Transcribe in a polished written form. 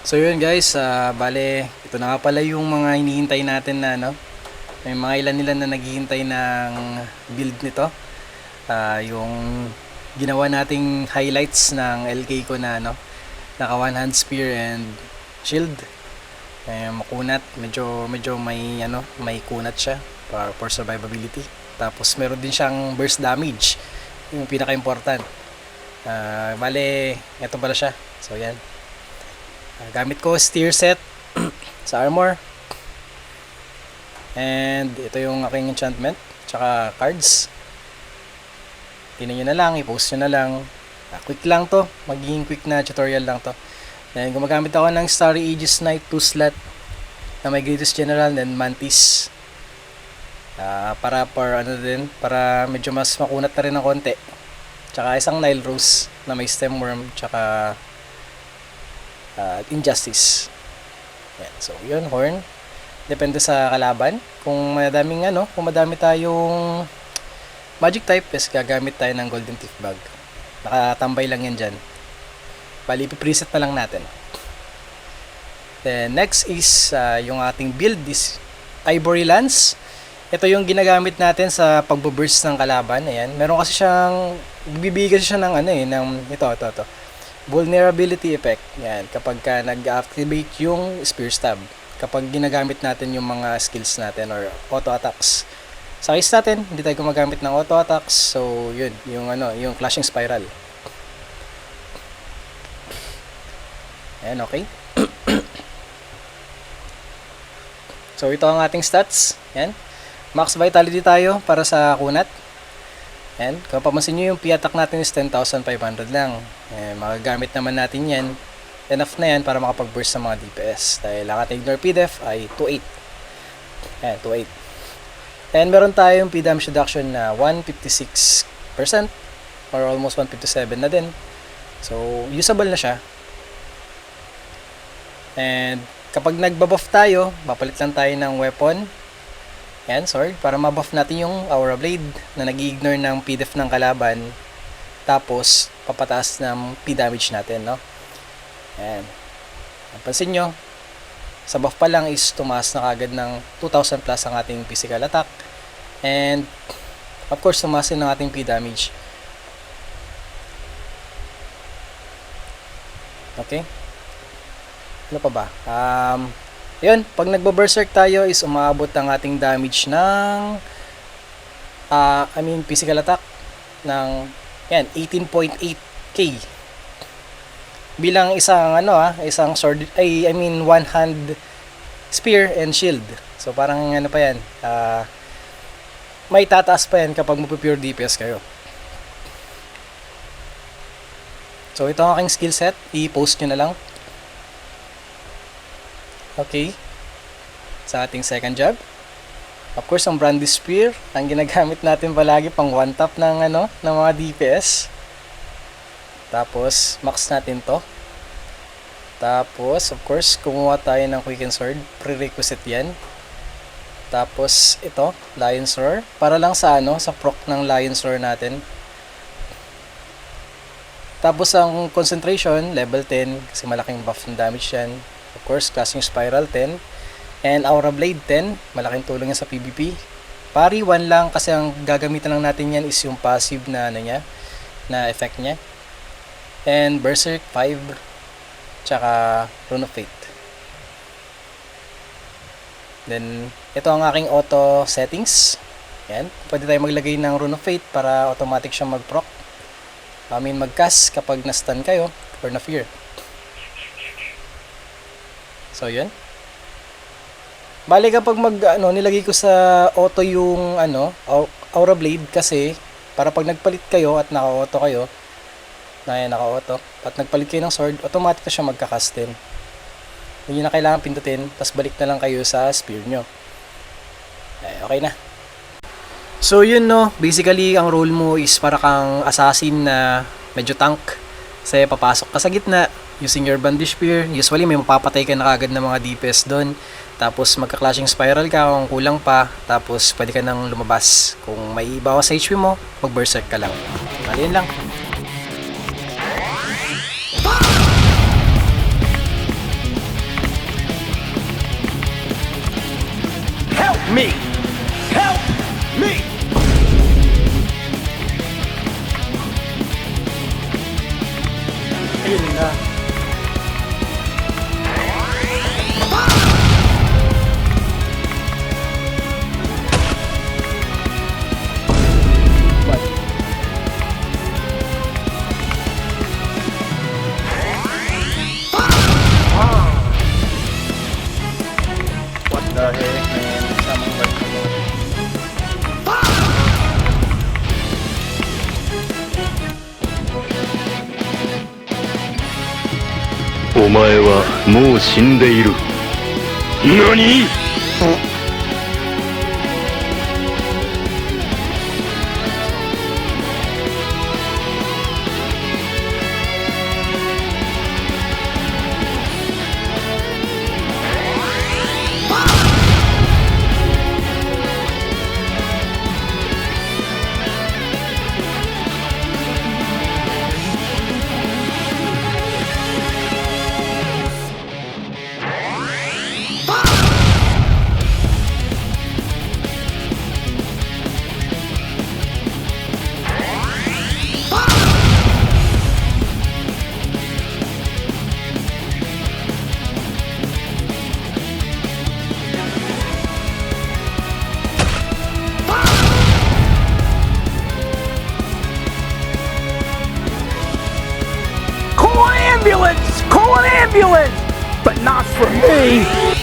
So yun guys, bale, ito na nga pala yung mga hinihintay natin na may mga ilan na naghihintay ng build nito. Yung ginawa nating highlights ng LK ko na naka one hand spear and shield. Makunat, medyo may kunat siya for survivability. Tapos meron din siyang burst damage, yung pinaka-important. Bale, ito pala siya. So yan. Gamit ko steer set sa armor. And ito yung aking enchantment tsaka cards. Tingnan nyo na lang, i-post nyo na lang. Quick lang to, magiging quick na tutorial lang to. Then gumagamit ako ng Starry Aegis Knight 2 slot na may Greatest General and Mantis. Para para medyo mas makunat na rin ng konti. Tsaka isang Nile Rose na may stem worm tsaka Injustice. Yan. So yun, horn. Depende sa kalaban. Kung madami tayong magic type, gagamit tayo ng golden thief bag. Nakatambay lang yan dyan. Bali, preset na lang natin. Then next is yung ating build is Ivory Lance. Ito yung ginagamit natin sa pagbo-burst ng kalaban. Ayan. Meron kasi siyang bibigyan siya ng ito. Vulnerability effect. Yan, kapag ka nag-activate yung spear stab. Kapag ginagamit natin yung mga skills natin or auto attacks. Sa case natin, hindi tayo gumagamit ng auto attacks. So, yun, yung clashing spiral. Ayan, okay. So, ito ang ating stats. Yan. Max vitality tayo para sa kunat. And kung papansin nyo, yung P-attack natin is 10,500 lang. Magagamit naman natin yan. Enough na yan para makapag-burst sa mga DPS. Dahil ang ating ignore P-def ay 2.8. Ayan, 2.8. And meron tayong P-damage reduction na 156% or almost 157 na din. So, usable na siya. And kapag nagbabuff tayo, papalit lang tayo ng weapon. Yan, sword, para mabuff natin yung Aura Blade na nag-ignore ng P-def ng kalaban. Tapos, papataas ng P-damage natin, no? Yan. Pansin nyo, sa buff pa lang is tumaas na kagad ng 2,000 plus ang ating physical attack. And, of course, tumaas din ng ating P-damage. Okay? Ano pa ba? Yun, pag nagbo-berserk tayo is umaabot ang ating damage ng physical attack ng 18.8k bilang isang sword one hand spear and shield. So parang pa yan, may tataas pa yan kapag magpo-pure DPS kayo. So ito ang aking skill set, i-post nyo na lang. Okay. Sa ating second job. Of course, ang Brandy Spear, ang ginagamit natin palagi pang one tap ng mga DPS. Tapos, max natin to. Tapos, of course, kumuha tayo ng Quicken Sword. Prerequisite yan. Tapos, ito, Lion's Roar. Para lang sa sa proc ng Lion's Roar natin. Tapos, ang Concentration, level 10. Kasi malaking buff ng damage yan. Of course, Clashing Spiral 10. And Aura Blade 10. Malaking tulong yan sa PvP. Pari 1 lang kasi ang gagamitan lang natin yan is yung passive na na effect niya. And Berserk 5. Tsaka Rune of Fate. Then, ito ang aking auto settings. Yan. Pwede tayo maglagay ng Rune of Fate para automatic siyang mag-proc. Mag-cast kapag na-stun kayo or na-fear. So, yun. Bali kapag nilagay ko sa auto yung Aura Blade kasi para pag nagpalit kayo at naka-auto kayo, naka-auto, at nagpalit kayo ng sword, automatic na siya magka-cast din. Hindi na kailangan pindutin, tapos balik na lang kayo sa spear nyo. Okay na. So yun basically ang role mo is para kang assassin na medyo tank. Kasi papasok ka sa gitna using your Brandy Spear. Usually may mapapatay ka na kagad ng mga DPS doon. Tapos magka-clashing spiral ka kung kulang pa. Tapos pwede ka nang lumabas. Kung may bawas sa HP mo, mag-berserk ka lang. Ayun lang. me! Help me! Ayun na. What the heck, man? Samang balik mo. お前はもう死んでいる。何？Call an ambulance! Call an ambulance! But not for me!